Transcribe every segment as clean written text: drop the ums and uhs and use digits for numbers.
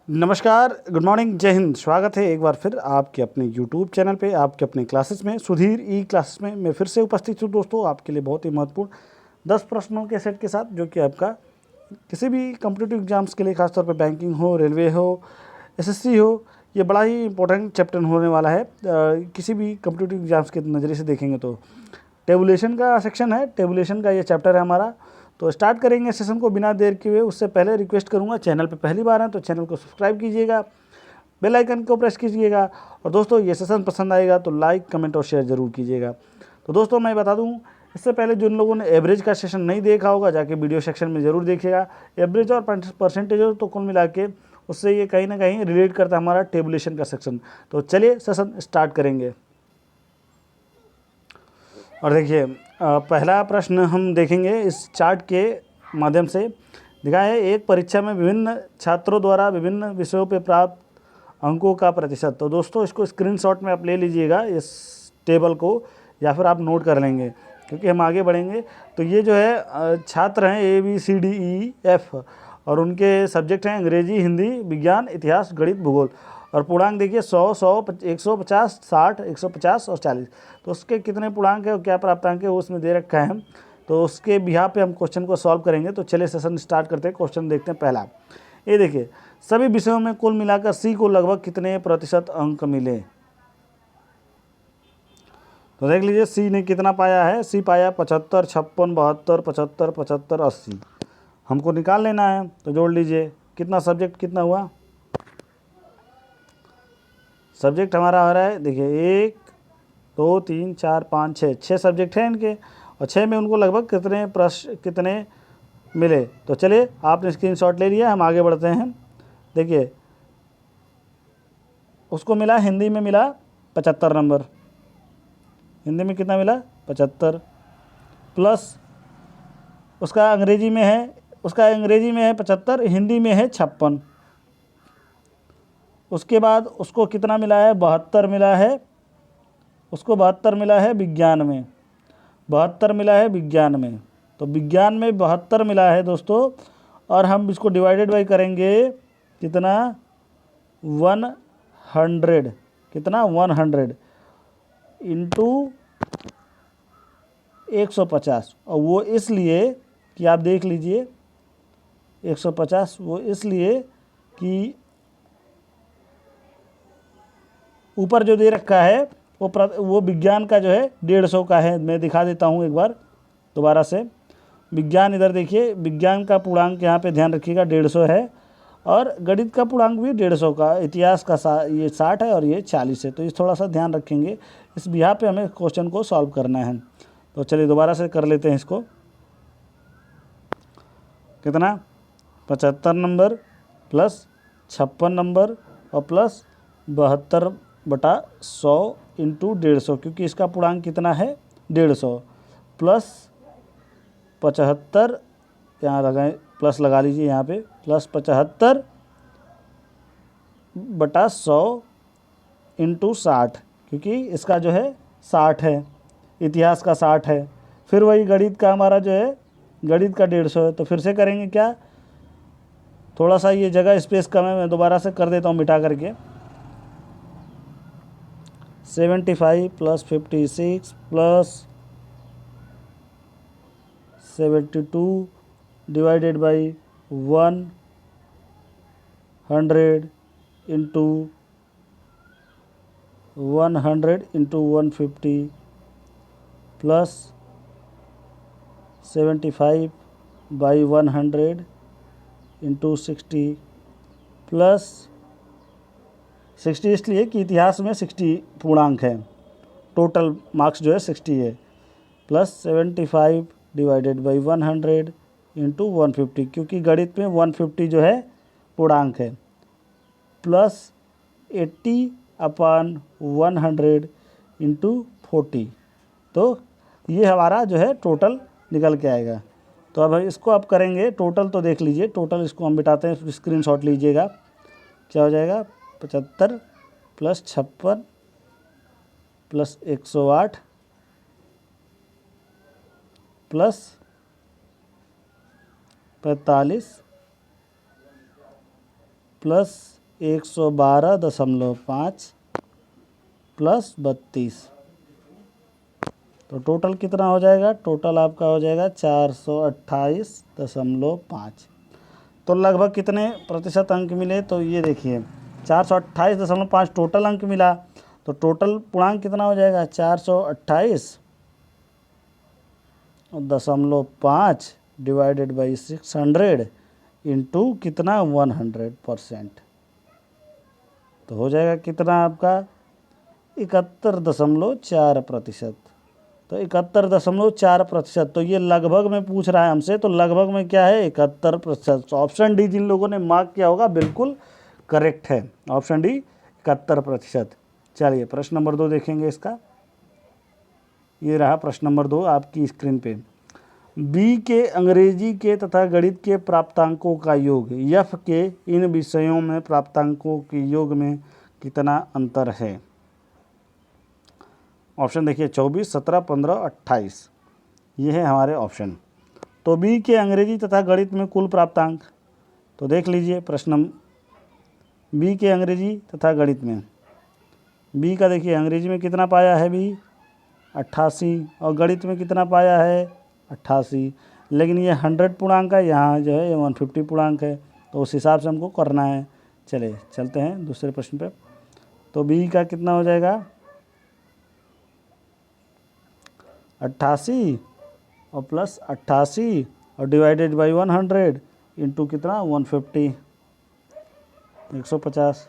नमस्कार, good morning, जय हिंद। स्वागत है एक बार फिर आपके अपने यूट्यूब चैनल पे, आपके अपने क्लासेस में, सुधीर ई क्लासेस में मैं फिर से उपस्थित हूँ दोस्तों, आपके लिए बहुत ही महत्वपूर्ण 10 प्रश्नों के सेट के साथ, जो कि आपका किसी भी कॉम्पिटिटिव एग्जाम्स के लिए, खासतौर पे बैंकिंग हो, रेलवे हो, एसएससी हो, ये बड़ा ही इंपॉर्टेंट चैप्टर होने वाला है। किसी भी कॉम्पिटिटिव एग्जाम्स के नज़रिए से देखेंगे तो टेबुलेशन का सेक्शन है, टेबुलेशन का ये चैप्टर है हमारा। तो स्टार्ट करेंगे सेशन को बिना देर किए। उससे पहले रिक्वेस्ट करूंगा, चैनल पे पहली बार हैं तो चैनल को सब्सक्राइब कीजिएगा, बेल आइकन को प्रेस कीजिएगा, और दोस्तों ये सेशन पसंद आएगा तो लाइक, कमेंट और शेयर ज़रूर कीजिएगा। तो दोस्तों मैं बता दूं, इससे पहले जिन लोगों ने एवरेज का सेशन नहीं देखा होगा, जाके वीडियो सेक्शन में ज़रूर देखिएगा। एवरेज और परसेंटेज तो कुल मिला के उससे ये कहीं ना कहीं रिलेट करता है हमारा टेबुलेशन का सेक्शन। तो चलिए सेशन स्टार्ट करेंगे। और देखिए, पहला प्रश्न हम देखेंगे इस चार्ट के माध्यम से। दिखा है, एक परीक्षा में विभिन्न छात्रों द्वारा विभिन्न विषयों पे प्राप्त अंकों का प्रतिशत। तो दोस्तों इसको स्क्रीनशॉट में आप ले लीजिएगा, इस टेबल को, या फिर आप नोट कर लेंगे, क्योंकि हम आगे बढ़ेंगे। तो ये जो है छात्र हैं ABCDEF, और उनके सब्जेक्ट हैं अंग्रेजी, हिंदी, विज्ञान, इतिहास, गणित, भूगोल। और पूर्णांक देखिए 100, 150, 60, 150 और 40। तो उसके कितने पूर्णांक है और क्या प्राप्तांक है वो उसमें दे रखा है। तो उसके बिहाफ पे हम क्वेश्चन को सॉल्व करेंगे। तो चलिए सेशन स्टार्ट करते हैं। क्वेश्चन देखते हैं पहला। ये देखिए, सभी विषयों में कुल मिलाकर C को लगभग कितने प्रतिशत अंक मिले। तो देख लीजिए C ने कितना पाया है। C पाया 75, 56, 72, 75, 75, 80। हमको निकाल लेना है, तो जोड़ लीजिए कितना सब्जेक्ट कितना हुआ। सब्जेक्ट हमारा हो रहा है, देखिए 1, 2, 3, 4, 5, 6 सब्जेक्ट हैं इनके, और 6 में उनको लगभग कितने प्रश्न कितने मिले। तो चलिए आपने स्क्रीनशॉट ले लिया, हम आगे बढ़ते हैं। देखिए उसको मिला, हिंदी में मिला 75 नंबर। हिंदी में कितना मिला? 75, प्लस उसका अंग्रेजी में है, 75, हिंदी में है 56। उसके बाद उसको कितना मिला है? 72 मिला है। उसको 72 मिला है विज्ञान में, 72 मिला है विज्ञान में। तो विज्ञान में 72 मिला है दोस्तों, और हम इसको डिवाइडेड बाई करेंगे कितना? 100। कितना? 100 इंटू 150। और वो इसलिए कि आप देख लीजिए 150 वो इसलिए कि ऊपर जो दे रखा है वो विज्ञान का जो है 150 का है। मैं दिखा देता हूँ एक बार दोबारा से। विज्ञान इधर देखिए, विज्ञान का पूर्णांक यहाँ पे ध्यान रखिएगा 150 है, और गणित का पूर्णांक भी 150 का, इतिहास का ये 60 है और ये 40 है। तो इस थोड़ा सा ध्यान रखेंगे, इस बिहार पे हमें क्वेश्चन को सॉल्व करना है। तो चलिए दोबारा से कर लेते हैं इसको। कितना? 75 नंबर प्लस 56 नंबर और प्लस 72/100 इंटू 150, क्योंकि इसका पूर्णांक कितना है? 150, प्लस 75, यहाँ लगाएं, प्लस लगा लीजिए यहाँ पे, प्लस 75/100 इंटू 60, क्योंकि इसका जो है 60 है, इतिहास का 60 है। फिर वही गणित का हमारा जो है, गणित का 150 है। तो फिर से करेंगे क्या, थोड़ा सा ये जगह स्पेस कम है, मैं दोबारा से कर देता हूँ मिटा करके। 75 plus 56 plus 72 divided by 100 into 100 into 150 plus 75 by 100 into 60 plus 60 इसलिए कि इतिहास में 60 पूर्णांक है, टोटल मार्क्स जो है 60 है, प्लस 75 डिवाइडेड बाई 100 इंटू 150, क्योंकि गणित में 150 जो है पूर्णांक है, प्लस 80/100 इंटू 40। तो ये हमारा जो है टोटल निकल के आएगा। तो अब इसको आप करेंगे टोटल, तो देख लीजिए टोटल, इसको हम बिठाते हैं, स्क्रीनशॉट लीजिएगा। क्या हो जाएगा? 75 plus 56 plus 108 plus 45 plus 112.5 plus 32, तो टोटल कितना हो जाएगा? टोटल आपका हो जाएगा 428.5। तो लगभग कितने प्रतिशत अंक मिले? तो ये देखिए 428.5 टोटल अंक मिला, तो टोटल पूर्णांक कितना हो जाएगा? 428.5 डिवाइडेड बाई 600 इंटू कितना? 100%, तो हो जाएगा कितना आपका? 71.4%। तो 71.4%, तो ये लगभग में पूछ रहा है हमसे, तो लगभग में क्या है? 71%। ऑप्शन डी जिन लोगों ने मार्क किया होगा बिल्कुल करेक्ट है, ऑप्शन डी 71%। चलिए प्रश्न नंबर 2 देखेंगे इसका। ये रहा प्रश्न नंबर 2 आपकी स्क्रीन पे। बी के अंग्रेजी के तथा गणित के प्राप्तांकों का योग, एफ के इन विषयों में प्राप्तांकों के योग में कितना अंतर है? ऑप्शन देखिए 24, 17, 15, 28, ये है हमारे ऑप्शन। तो बी के अंग्रेजी तथा गणित में कुल प्राप्तांक, तो देख लीजिए प्रश्न बी के अंग्रेजी तथा गणित में, बी का देखिए अंग्रेजी में कितना पाया है बी? 88, और गणित में कितना पाया है? 88, लेकिन ये 100 पूर्णांक है, यहाँ जो है ये 150 पूर्णांक है, तो उस हिसाब से हमको करना है। चलिए चलते हैं दूसरे प्रश्न पे। तो बी का कितना हो जाएगा? 88 और प्लस 88 और डिवाइडेड बाई 100 इंटू कितना? 150, 150,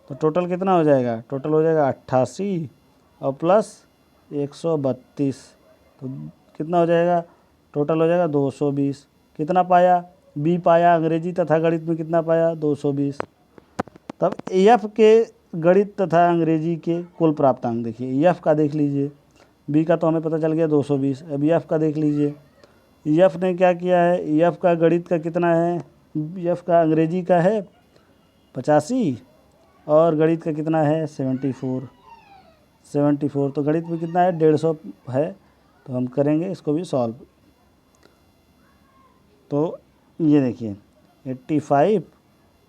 तो टोटल कितना हो जाएगा? टोटल हो जाएगा 88 और प्लस 132, तो कितना हो जाएगा? टोटल हो जाएगा 220। कितना पाया? बी पाया अंग्रेजी तथा गणित में कितना पाया? 220। तब एफ के गणित तथा अंग्रेजी के कुल प्राप्तांक देखिए, एफ का देख लीजिए, बी का तो हमें पता चल गया 220, अब एफ का देख लीजिए। एफ ने क्या किया है? एफ का गणित का कितना है? एफ का अंग्रेजी का है 85 और गणित का कितना है? 74, तो गणित में कितना है? 150 है, तो हम करेंगे इसको भी सॉल्व। तो ये देखिए 85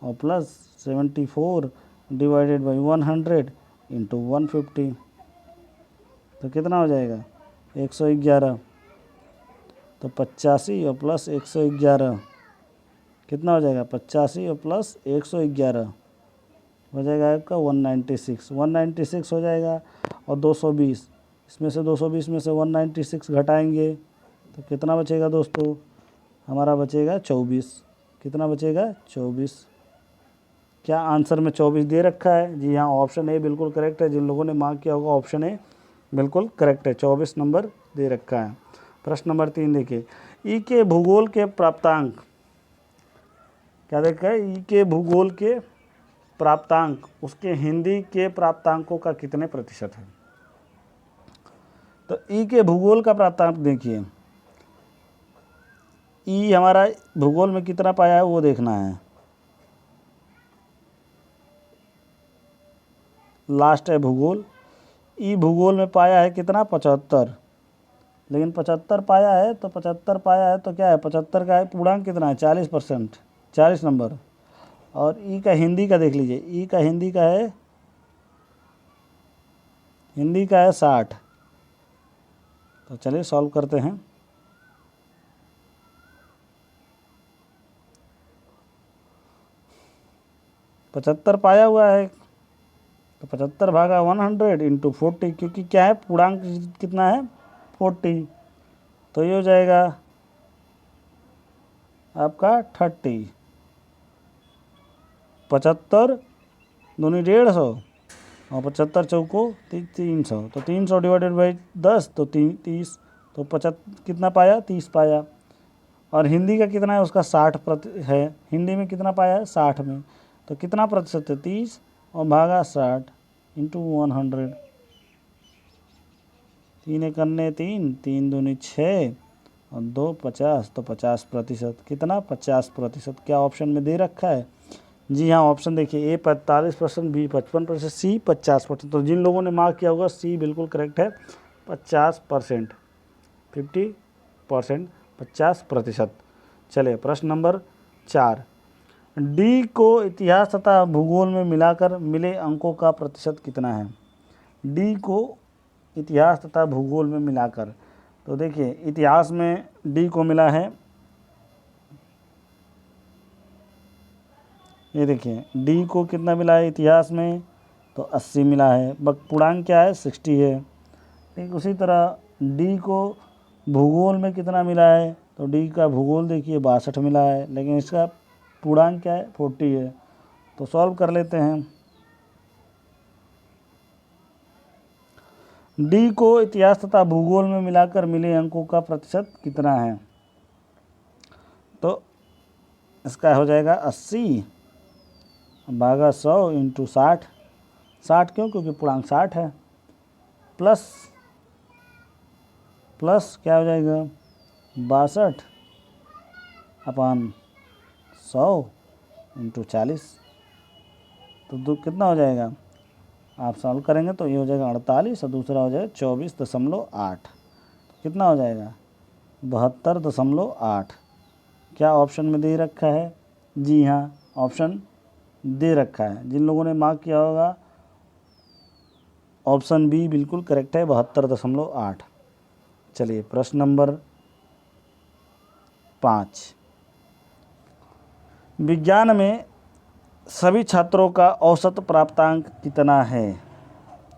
और प्लस 74 डिवाइडेड बाई 100 इंटू 150, तो कितना हो जाएगा? 111, तो 85 और प्लस 111 कितना हो जाएगा? 85 और प्लस 111 हो जाएगा आपका 196 हो जाएगा। और 220, इसमें से 220 में से 196 घटाएंगे तो कितना बचेगा दोस्तों? हमारा बचेगा 24। कितना बचेगा? 24। क्या आंसर में 24 दे रखा है? जी हाँ, ऑप्शन ए बिल्कुल करेक्ट है। जिन लोगों ने मार्क किया होगा ऑप्शन ए बिल्कुल करेक्ट है, 24 नंबर दे रखा है। प्रश्न नंबर 3 देखिए, ई के भूगोल के प्राप्तांक, क्या देखा है? ई के भूगोल के प्राप्तांक उसके हिंदी के प्राप्तांकों का कितने प्रतिशत है? तो ई के भूगोल का प्राप्तांक देखिए, ई हमारा भूगोल में कितना पाया है वो देखना है। लास्ट है भूगोल, ई भूगोल में पाया है कितना? 75, लेकिन 75 पाया है, तो 75 पाया है तो क्या है? 75 का है पूर्णांक कितना है? 40%, 40 नंबर। और ई का हिंदी का देख लीजिए, ई का हिंदी का है, हिंदी का है 60। तो चलिए सॉल्व करते हैं। पचहत्तर पाया हुआ है, तो 75 भागा 100 इंटू 40, क्योंकि क्या है पूर्णांक कितना है? 40, तो ये हो जाएगा आपका 30। 75 दूनी 150 और 75 चौको 300, तो 300 डिवाइडेड बाई 10 तो 30, तो 75 कितना पाया? 30 पाया। और हिंदी का कितना है? उसका 60 है। हिंदी में कितना पाया है? 60 में, तो कितना प्रतिशत है? 30 और भागा 60 इंटू 100, 3 एक अन्य 3, 3 दूनी 6 और 2 50, तो 50%। कितना? 50%। क्या ऑप्शन में दे रखा है? जी हाँ, ऑप्शन देखिए, ए 45%, बी 55%, सी 50%। तो जिन लोगों ने मार्क किया होगा सी बिल्कुल करेक्ट है, 50%, 50%, 50%। चलिए प्रश्न नंबर 4, डी को इतिहास तथा भूगोल में मिलाकर मिले अंकों का प्रतिशत कितना है? डी को इतिहास तथा भूगोल में मिलाकर, तो देखिए इतिहास में डी को मिला है, ये देखिए डी को कितना मिला है इतिहास में, तो 80 मिला है। पूर्णांक क्या है? 60 है। ठीक उसी तरह डी को भूगोल में कितना मिला है? तो डी का भूगोल देखिए 62 मिला है, लेकिन इसका पूर्णांक क्या है? 40 है। तो सॉल्व कर लेते हैं। डी को इतिहास तथा भूगोल में मिलाकर मिले अंकों का प्रतिशत कितना है? तो इसका हो जाएगा 80 भागा 100 इंटू 60। 60 क्यों? क्योंकि पूर्णांक 60 है। प्लस क्या हो जाएगा? 62 अपान 100 इंटू 40। तो कितना हो जाएगा? आप सॉल्व करेंगे तो ये हो जाएगा 48 और दूसरा हो जाएगा 24.8। कितना हो जाएगा? 72.8। क्या ऑप्शन में दे रखा है? जी हाँ, ऑप्शन दे रखा है। जिन लोगों ने मार्क किया होगा ऑप्शन बी बिल्कुल करेक्ट है, 72.8। चलिए प्रश्न नंबर 5। विज्ञान में सभी छात्रों का औसत प्राप्तांक कितना है?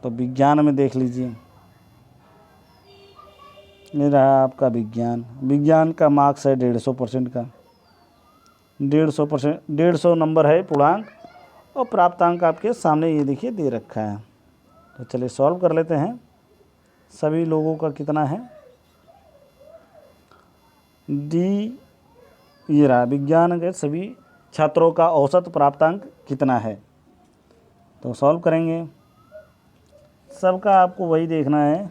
तो विज्ञान में देख लीजिए, ये रहा आपका विज्ञान का मार्क्स है 150% का। 150 नंबर है पूर्णांक, और प्राप्तांक आपके सामने ये देखिए दे रखा है। तो चलिए सॉल्व कर लेते हैं। सभी लोगों का कितना है? डी, ये रहा विज्ञान के सभी छात्रों का औसत प्राप्तांक कितना है। तो सॉल्व करेंगे। सबका आपको वही देखना है।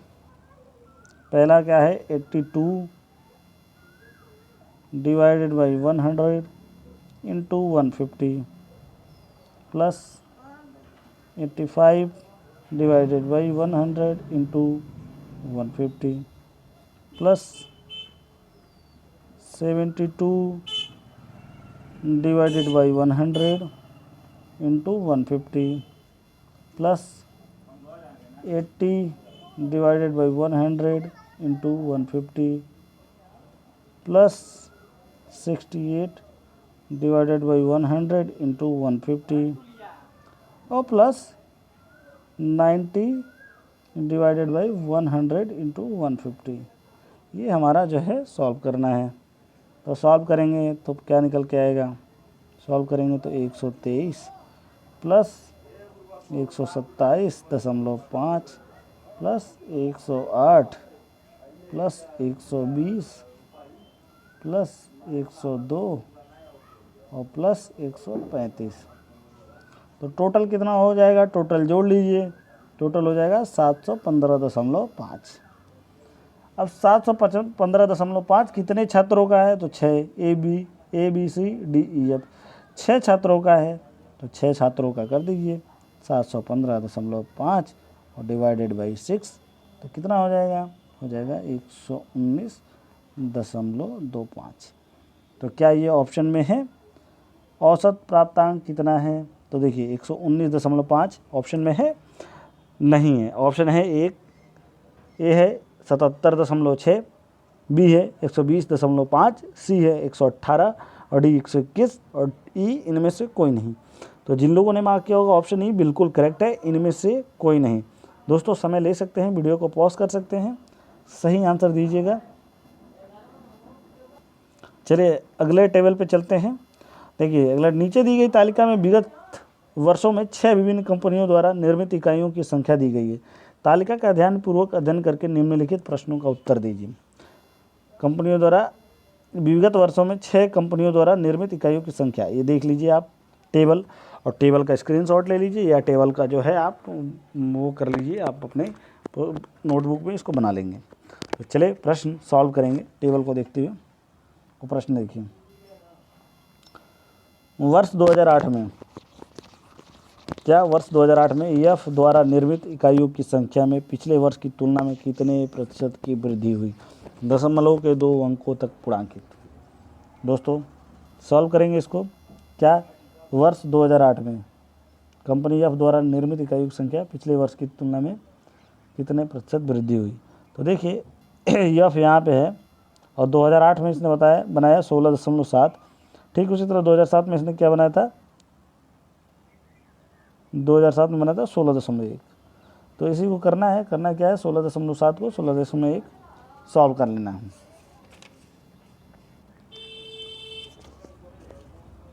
पहला क्या है? 82 divided by 100 into 150 plus 85 divided by 100 into 150 plus 72 divided by 100 into 150 plus 80 divided by 100 into 150 plus 68 divided by 100 into 150 और प्लस 90 डिवाइडेड बाई 100 इंटू 150। ये हमारा जो है सॉल्व करना है। तो सॉल्व करेंगे तो क्या निकल के आएगा? सॉल्व करेंगे तो 123 प्लस 127.5 प्लस 108 प्लस 120 प्लस 102 और प्लस 135। तो टोटल कितना हो जाएगा? टोटल जोड़ लीजिए, टोटल हो जाएगा 715.5। अब 715.5 कितने छात्रों का है? तो 6। A B C D E F 6 छात्रों का है, तो 6 छात्रों का कर दीजिए 715.5 और डिवाइडेड बाई 6। तो कितना हो जाएगा? हो जाएगा 119.25। तो क्या ये ऑप्शन में है? औसत प्राप्तांक कितना है? तो देखिए 119.5 ऑप्शन में है? नहीं है। ऑप्शन है एक, ए है 77.6, बी है 120.5, सी है 118 और डी 121 और ई इनमें से कोई नहीं। तो जिन लोगों ने मार्क किया होगा ऑप्शन ई बिल्कुल करेक्ट है, इनमें से कोई नहीं। दोस्तों समय ले सकते हैं, वीडियो को पॉज कर सकते हैं, सही आंसर दीजिएगा। चलिए अगले टेबल पे चलते हैं। देखिए अगला नीचे दी गई तालिका में विगत वर्षों में 6 विभिन्न कंपनियों द्वारा निर्मित इकाइयों की संख्या दी गई है। तालिका का ध्यानपूर्वक अध्ययन करके निम्नलिखित प्रश्नों का उत्तर दीजिए। कंपनियों द्वारा विगत वर्षों में 6 कंपनियों द्वारा निर्मित इकाइयों की संख्या, ये देख लीजिए आप टेबल, और टेबल का स्क्रीनशॉट ले लीजिए या टेबल का जो है आप वो कर लीजिए, आप अपने नोटबुक में इसको बना लेंगे। तो चले प्रश्न सॉल्व करेंगे टेबल को देखते हुए। वो प्रश्न देखिए, वर्ष 2008 में, क्या वर्ष 2008 में ईएफ द्वारा निर्मित इकाइयों की संख्या में पिछले वर्ष की तुलना में कितने प्रतिशत की वृद्धि हुई? दशमलव के 2 अंकों तक पूर्णांकित। दोस्तों सॉल्व करेंगे इसको। क्या वर्ष 2008 में कंपनी एफ द्वारा निर्मित इकाइयों की संख्या पिछले वर्ष की तुलना में कितने प्रतिशत वृद्धि हुई। तो देखिए एफ यहाँ पे है और 2008 में इसने बनाया 16.7। ठीक उसी तरह 2007 में इसने क्या बनाया था, 2007 में बनाया था 16.1। तो इसी को करना क्या है 16.7 को 16.1 सॉल्व कर लेना है।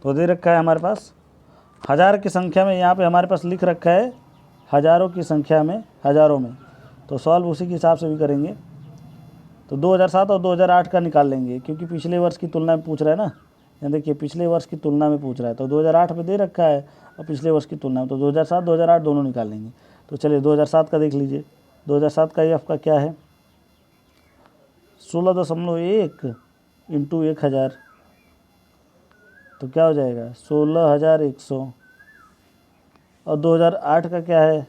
तो दे रखा है हमारे पास हज़ार की संख्या में, यहाँ पे हमारे पास लिख रखा है हज़ारों की संख्या में, हज़ारों में। तो सॉल्व उसी के हिसाब से भी करेंगे। तो 2007 और 2008 का निकाल लेंगे क्योंकि पिछले वर्ष की तुलना में पूछ रहा है ना। यहाँ देखिए पिछले वर्ष की तुलना में पूछ रहा है, तो 2008 में दे रखा है और पिछले वर्ष की तुलना में, तो 2007 2008 दोनों निकाल लेंगे। तो चलिए 2007 का देख लीजिए। 2007 का एफ का क्या है 16.1 इंटू 1000, तो क्या हो जाएगा 16,100। और 2008 का क्या है,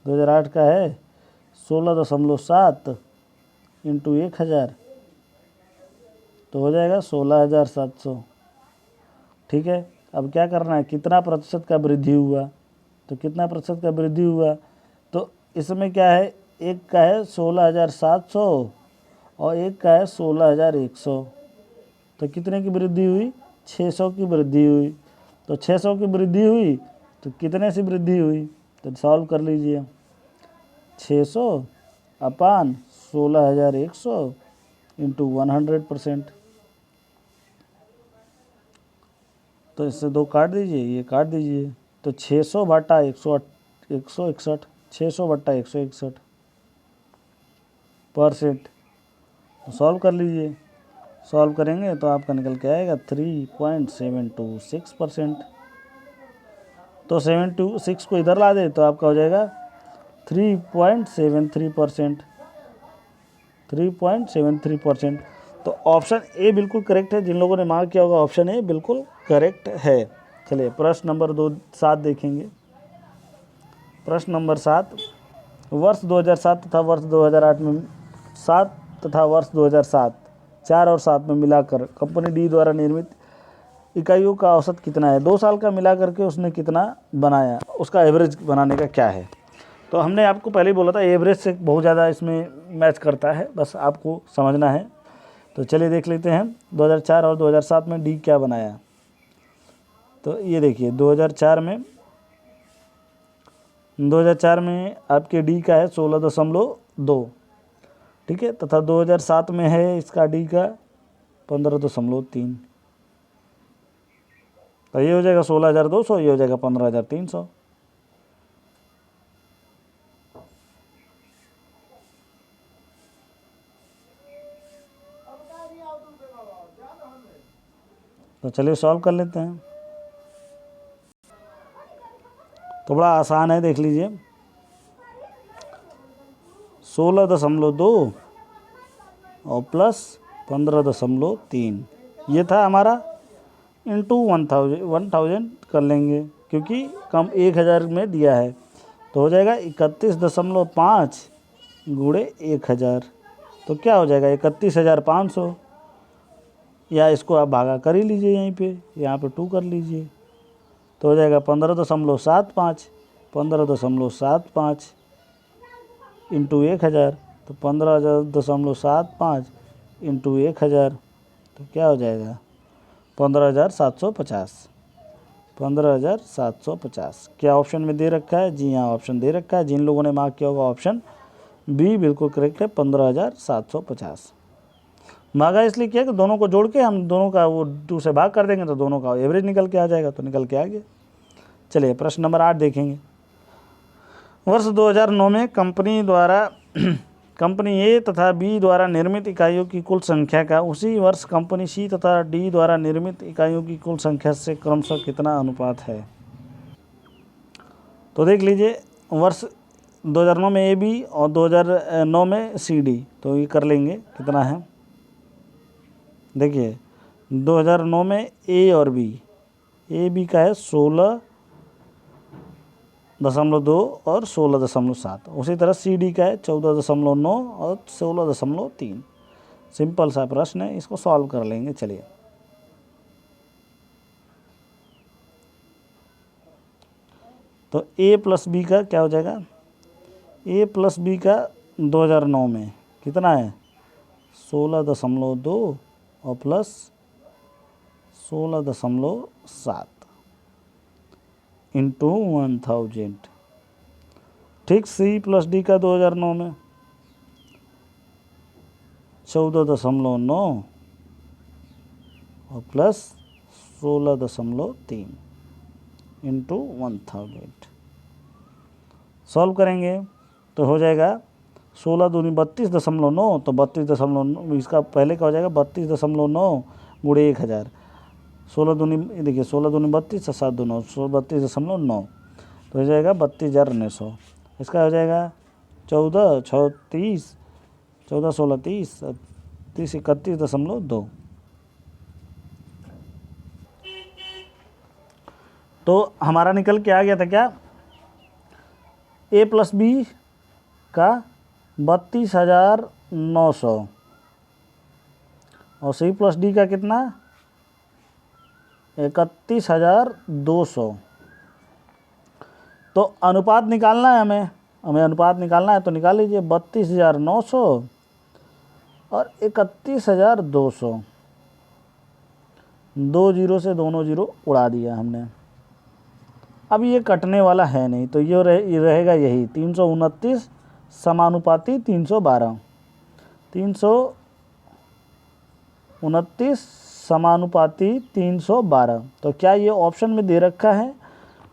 2008 का है 16.7 इंटू 1000, तो हो जाएगा 16,700। ठीक है, अब क्या करना है, कितना प्रतिशत का वृद्धि हुआ, तो कितना प्रतिशत का वृद्धि हुआ, तो इसमें क्या है, एक का है 16,700 और एक का है 16,100। तो कितने की वृद्धि हुई, 600 की वृद्धि हुई। तो 600 की वृद्धि हुई तो कितने से वृद्धि हुई, तो सॉल्व कर लीजिए। 600 अपान 16,100 इंटू 100%। तो इससे 2 काट दीजिए, ये काट दीजिए। तो 600 बटा 161, 600 बटा 161%। तो सॉल्व कर लीजिए। सॉल्व करेंगे तो आपका निकल के आएगा 3.726%। तो 76 को इधर ला दे तो आपका हो जाएगा 3.73%, 3.73%। तो ऑप्शन ए बिल्कुल करेक्ट है। जिन लोगों ने मार्क किया होगा ऑप्शन ए बिल्कुल करेक्ट है। चलिए प्रश्न नंबर 7 देखेंगे। प्रश्न नंबर 7, वर्ष 2007 तथा वर्ष 2008 में 7 तथा वर्ष 2007 4 और 7 में मिलाकर कंपनी डी द्वारा निर्मित इकाइयों का औसत कितना है। 2 साल का मिला करके उसने कितना बनाया, उसका एवरेज बनाने का क्या है। तो हमने आपको पहले ही बोला था एवरेज से बहुत ज़्यादा इसमें मैच करता है, बस आपको समझना है। तो चलिए देख लेते हैं 2004 और 2007 में डी क्या बनाया। तो ये देखिए 2004 में आपके डी का है 16.2, ठीक है, तथा 2007 में है इसका डी का 15.3। तो ये हो जाएगा 16,200, ये हो जाएगा 15,300। तो चलिए सॉल्व कर लेते हैं। तो बड़ा आसान है, देख लीजिए 16.2 और प्लस 15.3, ये था हमारा इंटू 1000 कर लेंगे क्योंकि कम 1000 में दिया है। तो हो जाएगा 31.5 गुणे 1000, तो क्या हो जाएगा 31,500। या इसको आप भागा कर ही लीजिए, यहीं पे यहाँ पे 2 कर लीजिए। तो हो जाएगा 15.75, 15.75 इंटू 1000, तो 15.75 इंटू 1000, तो क्या हो जाएगा 15,750, 15,750। क्या ऑप्शन में दे रखा है, जी हाँ ऑप्शन दे रखा है। जिन लोगों ने मार्क किया होगा ऑप्शन बी बिल्कुल करेक्ट है, 15,750। भागा इसलिए किया कि दोनों को जोड़ के हम दोनों का वो 2 से भाग कर देंगे तो दोनों का एवरेज निकल के आ जाएगा, तो निकल के आ गया। चलिए प्रश्न नंबर 8 देखेंगे। वर्ष 2009 में कंपनी ए तथा बी द्वारा निर्मित इकाइयों की कुल संख्या का उसी वर्ष कंपनी सी तथा डी द्वारा निर्मित इकाइयों की कुल संख्या से क्रमशः कितना अनुपात है। तो देख लीजिए वर्ष 2009 में ए बी और 2009 में सी डी, तो ये कर लेंगे कितना है। देखिए 2009 में ए और बी, ए बी का है 16.2 और 16.7। उसी तरह सी डी का है 14.9 और 16.3। सिंपल सा प्रश्न है, इसको सॉल्व कर लेंगे। चलिए तो ए प्लस बी का क्या हो जाएगा, ए प्लस बी का 2009 में कितना है 16.2 और प्लस 16.7 इंटू 1000। ठीक, सी प्लस डी का 2009 में 14.9 और प्लस 16.3 इंटू 1000। सॉल्व करेंगे तो हो जाएगा 16 दूनी 32.9, तो 32.9 इसका पहले का हो जाएगा 32.9 गुणे 1000। 16 दूनी देखिए 16 दूनी 32 और 7 दूनी 32.9, तो हो जाएगा 32,900। इसका हो जाएगा 14 6 30, 14 16 30, 30 31.2। तो हमारा निकल के आ गया था क्या, ए प्लस बी का 32,900 और सी प्लस डी का कितना 31,200। तो अनुपात निकालना है हमें अनुपात निकालना है, तो निकाल लीजिए 32,900 और 31,200। 2 जीरो से दोनों जीरो उड़ा दिया हमने। अब ये कटने वाला है नहीं, तो ये रहेगा यही 329 समानुपाती 312, 329 समानुपाती 312। तो क्या ये ऑप्शन में दे रखा है?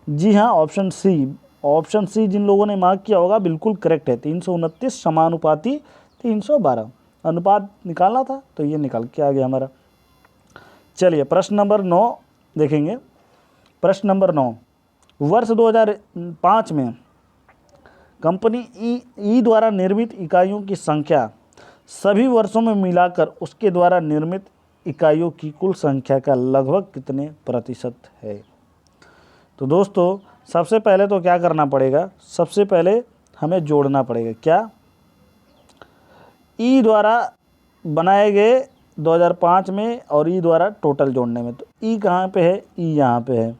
जी हाँ, ऑप्शन सी जिन लोगों ने मार्क किया होगा बिल्कुल करेक्ट है। 329 समानुपाती 312 अनुपात निकालना था, तो ये निकल के आ गया हमारा। चलिए प्रश्न नंबर 9 देखेंगे। प्रश्न नंबर 9, वर्ष 2005 में कंपनी ई द्वारा निर्मित इकाइयों की संख्या सभी वर्षों में मिलाकर उसके द्वारा निर्मित इकाइयों की कुल संख्या का लगभग कितने प्रतिशत है? तो दोस्तों सबसे पहले तो क्या करना पड़ेगा, सबसे पहले हमें जोड़ना पड़ेगा। क्या? ई द्वारा बनाए गए 2005 में और ई द्वारा टोटल जोड़ने में। तो ई कहाँ पे है? ई यहाँ पे है,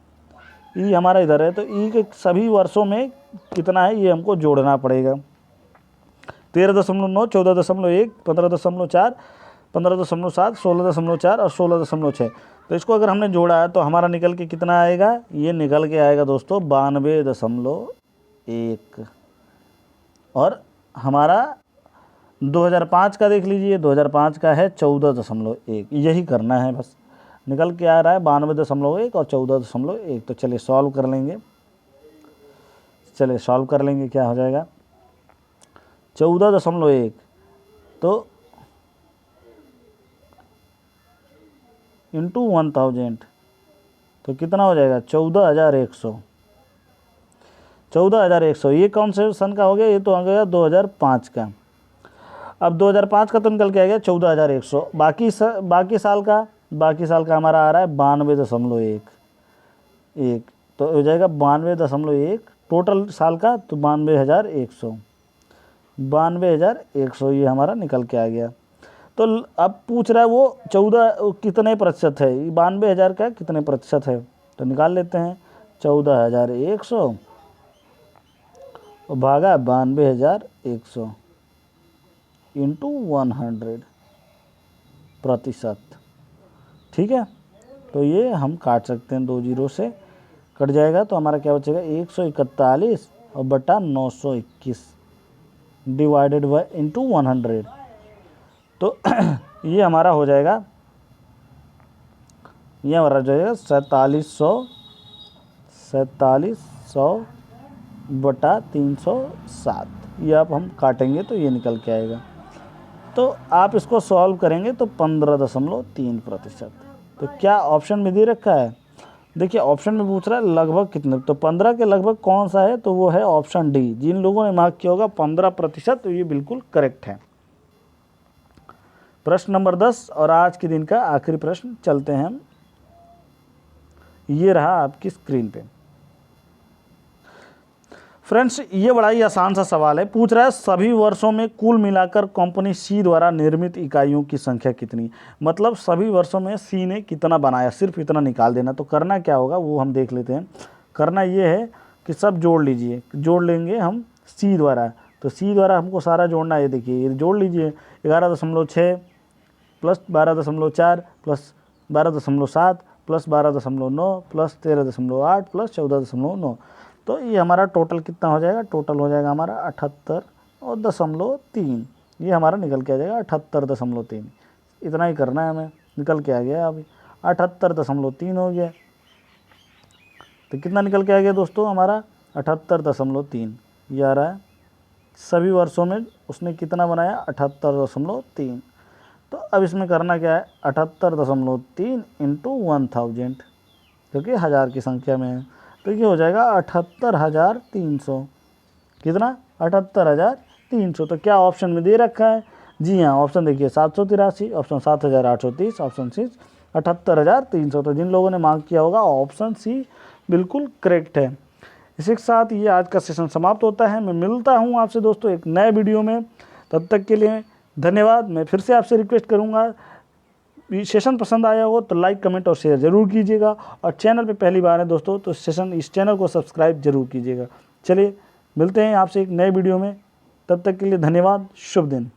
ई हमारा इधर है। तो ई के सभी वर्षों में कितना है ये हमको जोड़ना पड़ेगा। 13.9, 14.1, 15.4, 15.7, 16.4 और 16.6। तो इसको अगर हमने जोड़ा है तो हमारा निकल के कितना आएगा? ये निकल के आएगा दोस्तों 92.1। और हमारा 2005 का देख लीजिए, 2005 का है 14.1। यही करना है बस, निकल के आ रहा है 92.1 और 14.1। तो चलिए सॉल्व कर लेंगे, क्या हो जाएगा 14.1 तो इंटू 1000 तो कितना हो जाएगा 14,100। 14,100 ये कौन से सन का हो गया? ये तो आ गया 2005 का। अब 2005 का तो निकल के आ गया 14,100। बाकी साल का हमारा आ रहा है 92.1। तो हो जाएगा 92.1 टोटल साल का, तो 92,100 ये हमारा निकल के आ गया। तो अब पूछ रहा है वो 14 कितने प्रतिशत है, 92,000 का कितने प्रतिशत है? तो निकाल लेते हैं 14,100 और भागा 92,100 इंटू 100 प्रतिशत। ठीक है, तो ये हम काट सकते हैं, 2 जीरो से कट जाएगा। तो हमारा क्या बचेगा 141 और बटा 921 डिवाइडेड बाय इंटू 100। तो ये हमारा हो जाएगा 4700 बटा 307। ये आप हम काटेंगे तो ये निकल के आएगा। तो आप इसको सॉल्व करेंगे तो 15.3%। तो क्या ऑप्शन में दे रखा है? देखिए ऑप्शन में पूछ रहा है लगभग कितने, तो 15 के लगभग कौन सा है? तो वो है ऑप्शन डी। जिन लोगों ने मार्क किया होगा 15%, तो ये बिल्कुल करेक्ट है। प्रश्न नंबर 10 और आज के दिन का आखिरी प्रश्न, चलते हैं हम। ये रहा आपकी स्क्रीन पे। फ्रेंड्स ये बड़ा ही आसान सा सवाल है। पूछ रहा है सभी वर्षों में कुल मिलाकर कंपनी सी द्वारा निर्मित इकाइयों की संख्या कितनी? मतलब सभी वर्षों में सी ने कितना बनाया, सिर्फ इतना निकाल देना। तो करना क्या होगा वो हम देख लेते हैं। करना ये है कि सब जोड़ लीजिए, जोड़ लेंगे हम सी द्वारा। तो सी द्वारा हमको सारा जोड़ना है। ये देखिए, ये जोड़ लीजिए 11.6 plus 12.4 plus 12.7 plus 12.9 plus 13.8 plus 14.9। तो ये हमारा टोटल कितना हो जाएगा? टोटल हो जाएगा हमारा 78.3। ये हमारा निकल के आ जाएगा 78.3। इतना ही करना है हमें, निकल के आ गया अभी 78.3 हो गया। तो कितना निकल के आ गया दोस्तों हमारा? 78.3। ये आ रहा है सभी वर्षों में उसने कितना बनाया? 78.3। तो अब इसमें करना क्या है? 78.3 इंटू 1000, क्योंकि 1000 की संख्या में है। तो ये हो जाएगा 78,300। कितना? 78,300। तो क्या ऑप्शन में दे रखा है? जी हाँ, ऑप्शन देखिए 783, ऑप्शन 7830, ऑप्शन सी 78,300। तो जिन लोगों ने मार्क किया होगा ऑप्शन सी बिल्कुल करेक्ट है। इसी के साथ ये आज का सेशन समाप्त होता है। मैं मिलता हूँ आपसे दोस्तों एक नए वीडियो में, तब तक के लिए धन्यवाद। मैं फिर से आपसे रिक्वेस्ट करूँगा, सेशन पसंद आया हो तो लाइक, कमेंट और शेयर ज़रूर कीजिएगा। और चैनल पे पहली बार है दोस्तों तो इस चैनल को सब्सक्राइब जरूर कीजिएगा। चलिए मिलते हैं आपसे एक नए वीडियो में, तब तक के लिए धन्यवाद। शुभ दिन।